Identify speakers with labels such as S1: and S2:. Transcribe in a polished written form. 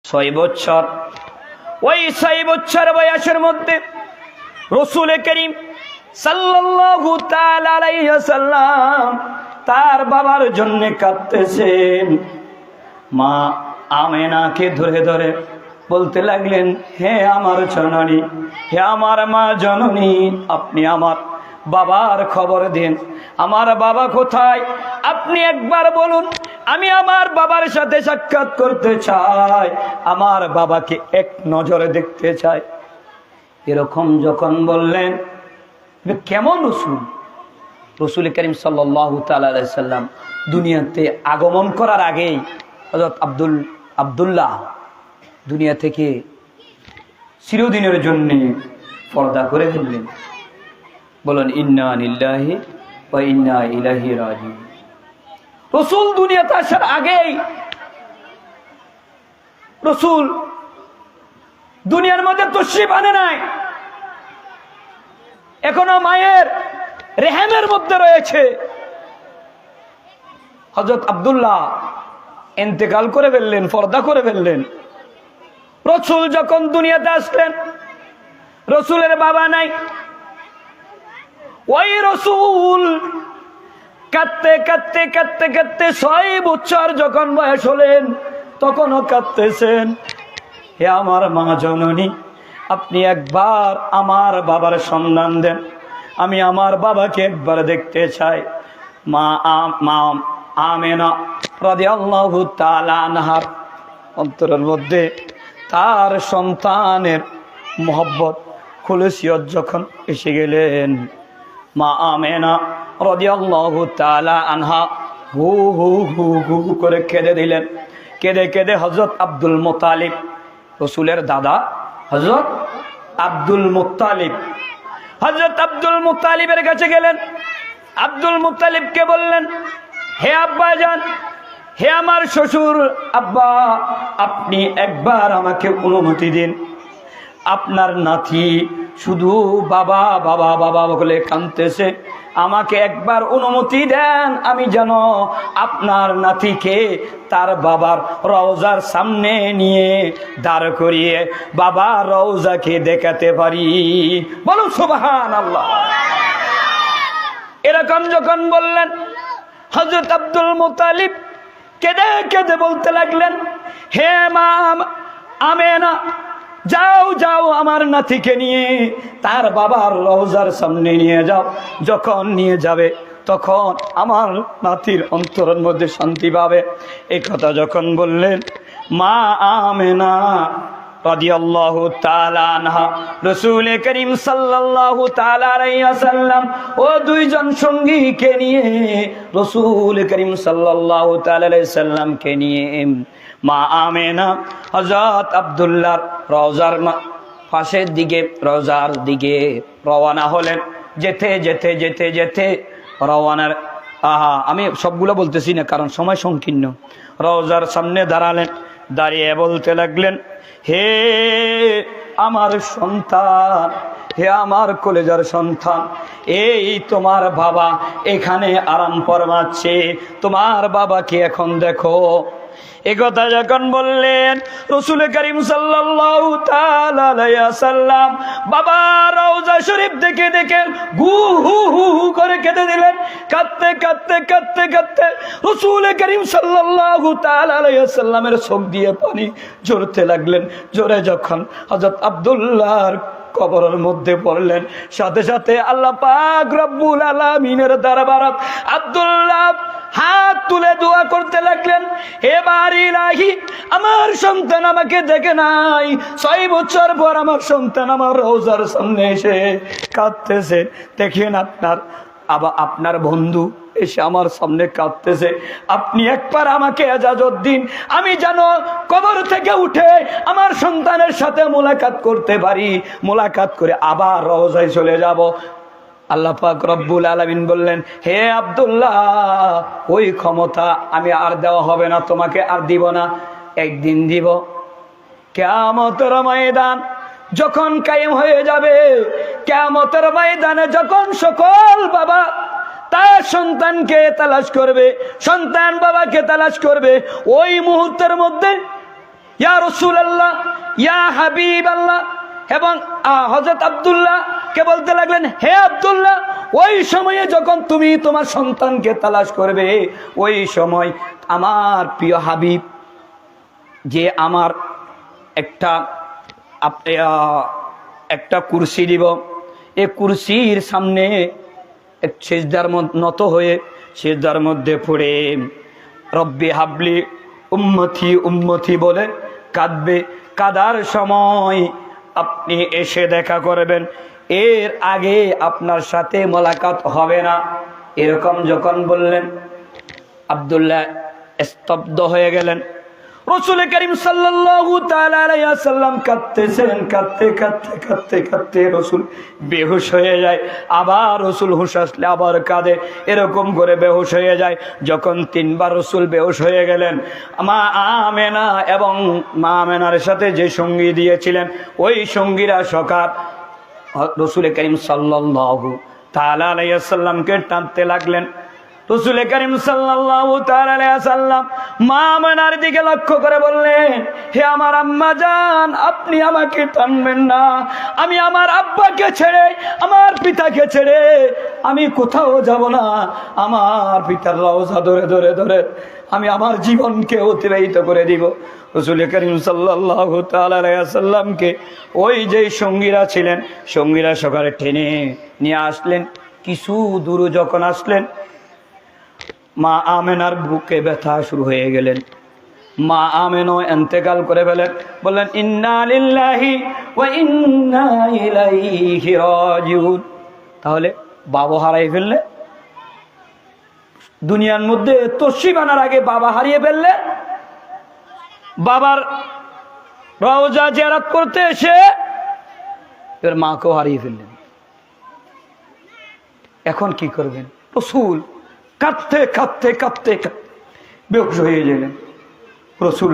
S1: 6 বছর। ওই 6 বছর বয়সের মধ্যে রাসূল করিম সাল্লাল্লাহু তাআলা আলাইহি ওয়াসাল্লাম তার বাবার জন্য কাঁদতেছেন। মা আমেনাকে ধরে ধরে বলতে লাগলেন, হে আমার জননী, হে আমার মা জননী, আপনি আমার বাবার খবর দিন। আমার বাবা কোথায়? আপনি একবার বলুন, আমি আমার বাবার সাথে সাক্ষাৎ করতে চাই, আমার বাবাকে এক নজরে দেখতে চাই। এরকম যখন বললেন, কেমন রাসূল করিম সাল্লাল্লাহু তাআলা আলাইহি সাল্লাম দুনিয়াতে আগমন করার আগেই হযরত আব্দুল্লাহ দুনিয়া থেকে চিরদিনের জন্য পর্দা করে ফেললেন। বলেন ইন্না লিল্লাহি ওয়া ইন্না ইলাইহি রাজিউন। রাসূল দুনিয়াতে আসার আগেই রাসূল দুনিয়ার মধ্যে তশরিফ আনে নাই, এখনো মায়ের রেহেমের মধ্যে রয়েছে। হযরত আব্দুল্লাহ ইন্তেকাল করে ফেললেন, পর্দা করে ফেললেন। রাসূল যখন দুনিয়াতে আসলেন, রাসূলের বাবা নাই। ওই রাসূল কাঁদতে কাঁদতে কাঁদতে কাঁদতে 6 বছর যখন বয়স হলেন, তখনও কাঁদতেছেন। হে আমার মা জননী, আপনি একবার আমার বাবার সন্ধান দেন, আমি আমার বাবাকে একবার দেখতে চাই। মা আমেনা রাদিয়াল্লাহু তাআলা আনহার অন্তরের মধ্যে তার সন্তানের মোহব্বত খুলসিয়ত যখন এসে গেলেন, মা আমেনা রাদিয়াল্লাহু তাআলা আনহা হু হু হু হু করে কেঁদে দিলেন। কেঁদে কেঁদে হযরত আব্দুল মুত্তালিব, রাসূলের দাদা হযরত আব্দুল মুত্তালিব, হযরত আব্দুল মুত্তালিবের কাছে গেলেন। আব্দুল মুত্তালিবকে বললেন, হে আব্বা জান, হে আমার শ্বশুর আব্বা, আপনি একবার আমাকে অনুমতি দিন। আপনার নাতি শুধু বাবা বাবা বাবা বলে কাঁদতেছে, আমাকে একবার অনুমতি দেন, আমি যেন আপনার নাতিকে তার বাবার রওজার সামনে নিয়ে দাঁড় করিয়ে বাবার রওজাকে দেখাতে পারি। বলুন সুবহানাল্লাহ। এরকম যখন বললেন, হযরত আব্দুল মুত্তালিব কেঁদে কেঁদে বলতে লাগলেন, হে মা আমেনা, যাও যাও আমার নাতিকে নিয়ে তার বাবার রওজার সামনে নিয়ে যাও। যখন নিয়ে যাবে তখন আমার নাতির অন্তরের মধ্যে শান্তি পাবে। এই কথা যখন বললেন, মা আমেনা রাদিয়াল্লাহু তাআলা আনহা রাসূল করিম সাল্লাল্লাহু তাআলা আলাইহি ওয়াসাল্লাম ও দুইজন সঙ্গীকে নিয়ে রাসূল করিম সাল্লাল্লাহু তাআলা আলাইহি সাল্লামকে নিয়ে মা আমেনা হযরত আব্দুল্লাহর রওজার পাশের দিকে রওজার দিকে রওনা হলেন। যেতে যেতে যেতে যেতে রওনার আমি সবগুলো বলতেছি না কারণ সময় সংকীর্ণ। রওজার সামনে দাঁড়ালেন, দাঁড়িয়ে বলতে লাগলেন, হে আমার সন্তান, হে আমার কলেজার সন্তান, এই তোমার বাবা এখানে আরাম ফরমাচ্ছে, তোমার বাবাকে এখন দেখো। একথা যখন বললেন, রাসূল করিম সাল্লাল্লাহু তাআলা আলাইহি ওয়াসাল্লাম বাবা রওজা শরীফ দেখে দেখে গু হু হু হু করে কেঁদে দিলেন। কাঁদতে কাঁদতে কাঁদতে কাঁদতে রাসূল করিম সাল্লাল্লাহু তাআলা আলাইহি ওয়াসাল্লামের চোখ দিয়ে পানি ঝরতে লাগলেন। জোরে যখন হযরত আব্দুল্লাহর কবরের মধ্যে পড়লেন, সাথে সাথে আল্লাহ পাক রব্বুল আলামিনের দরবারে আব্দুল্লাহ হাত তুলে দোয়া করতে লাগলেন, হে বারি ইলাহি, আমার সন্তান আমাকে দেখে নাই, 6 বছর পর আমার সন্তান আমার রওজার সামনে এসে কাঁদতেছে। দেখেন আপনার বন্ধু এসে আমার সামনে কাঁদতেছে, আপনি একবার আমাকে ইজাজত দিন, আমি যেন কবর থেকে উঠে আমার সন্তানের সাথে মোলাকাত করতে পারি, মোলাকাত করে আবার রওজায় চলে যাব। আল্লাহ পাক রব্বুল আলামিন বললেন, হে আব্দুল্লাহ, ওই ক্ষমতা আমি আর দেওয়া হবে না, তোমাকে আর দিব না, একদিন দিব। কিয়ামতের ময়দান যখন কায়েম হয়ে যাবে, কিয়ামতের ময়দানে যখন সকল বাবা তার সন্তানকে তালাশ করবে, সন্তান বাবাকে তালাশ করবে, ওই মুহূর্তের মধ্যে ইয়া রাসূলুল্লাহ, ইয়া হাবিবাল্লাহ। এবং হযরত আব্দুল্লাহ কে বলতে লাগলেন, হে আব্দুল্লাহ, ওই সময়ে যখন তুমি তোমার সন্তানকে তালাশ করবে, ওই সময় আমার প্রিয় হাবিব যে আমার একটা কুরসি দিব, এই কুরসির সামনে সিজদার নত হয়ে সিজদার মধ্যে পড়ে রব্বি হাবলি উম্মতি উম্মতি বলে কাঁদবে। কাদার সময় আপনি এসে দেখা করবেন, এর আগে আপনার সাথে মোলাকাত হবে না। এরকম যখন বললেন, আব্দুল্লাহ স্তব্ধ হয়ে গেলেন। রাসূল করিম সাল্লাল্লাহু তাআলা আলাইহি ওয়াসাল্লাম কাঁদতেছেন, কাঁদতে কাঁদতে কাঁদতে কাঁদতে রাসূল বেহুশ হয়ে যায়। আবার রাসূল হুঁশ আসলে আবার কাঁদে, এরকম করে বেহুশ হয়ে যায়। যখন 3 বার রাসূল বেহুশ হয়ে গেলেন, মা আমেনা এবং মা আমেনার সাথে যে সঙ্গী দিয়েছিলেন, ওই সঙ্গীরা সকাল রাসূল করিম সাল্লাল্লাহু তাআলা আলাইহি ওয়াসাল্লামকে টানতে লাগলেন। রাসূল করিম সাল্লাল্লাহু তাআলা আলাইহি ওয়াসাল্লাম মা আমেনার দিকে লক্ষ্য করে বললেন, হে আমার আম্মা জান, আপনি আমাকে টানবেন না। আমি আমার আব্বাকে ছেড়ে, আমার পিতাকে ছেড়ে আমি কোথাও যাব না। আমার পিতার রওজা ধরে ধরে ধরে আমি আমার জীবনকে অতিবাহিত করে দিব। রাসূল করিম সাল্লাল্লাহু তাআলা আলাইহি ওয়াসাল্লামকে ওই যে সঙ্গীরা ছিলেন, সঙ্গীরা সকালে টেনে নিয়ে আসলেন। কিছু দূর যখন আসলেন, মা আমেনার বুকে ব্যথা শুরু হয়ে গেলেন। মা আমেনও ইন্তেকাল করে ফেলেন। বললেন, ইন্না লিল্লাহি ওয়া ইন্না ইলাইহি রাজিউন। তাহলে বাবা হারিয়ে ফেললে, দুনিয়ার মধ্যে তসবিহ আনার আগে বাবা হারিয়ে ফেললে, বাবার রওজা জিয়ারত করতে এসে এর মাকেও হারিয়ে ফেললেন। এখন কি করবেন? রাসূল কাঁদতে কাঁদতে কাঁদতে কাঁদতে বেহুশ হয়ে গেলেন। রাসূল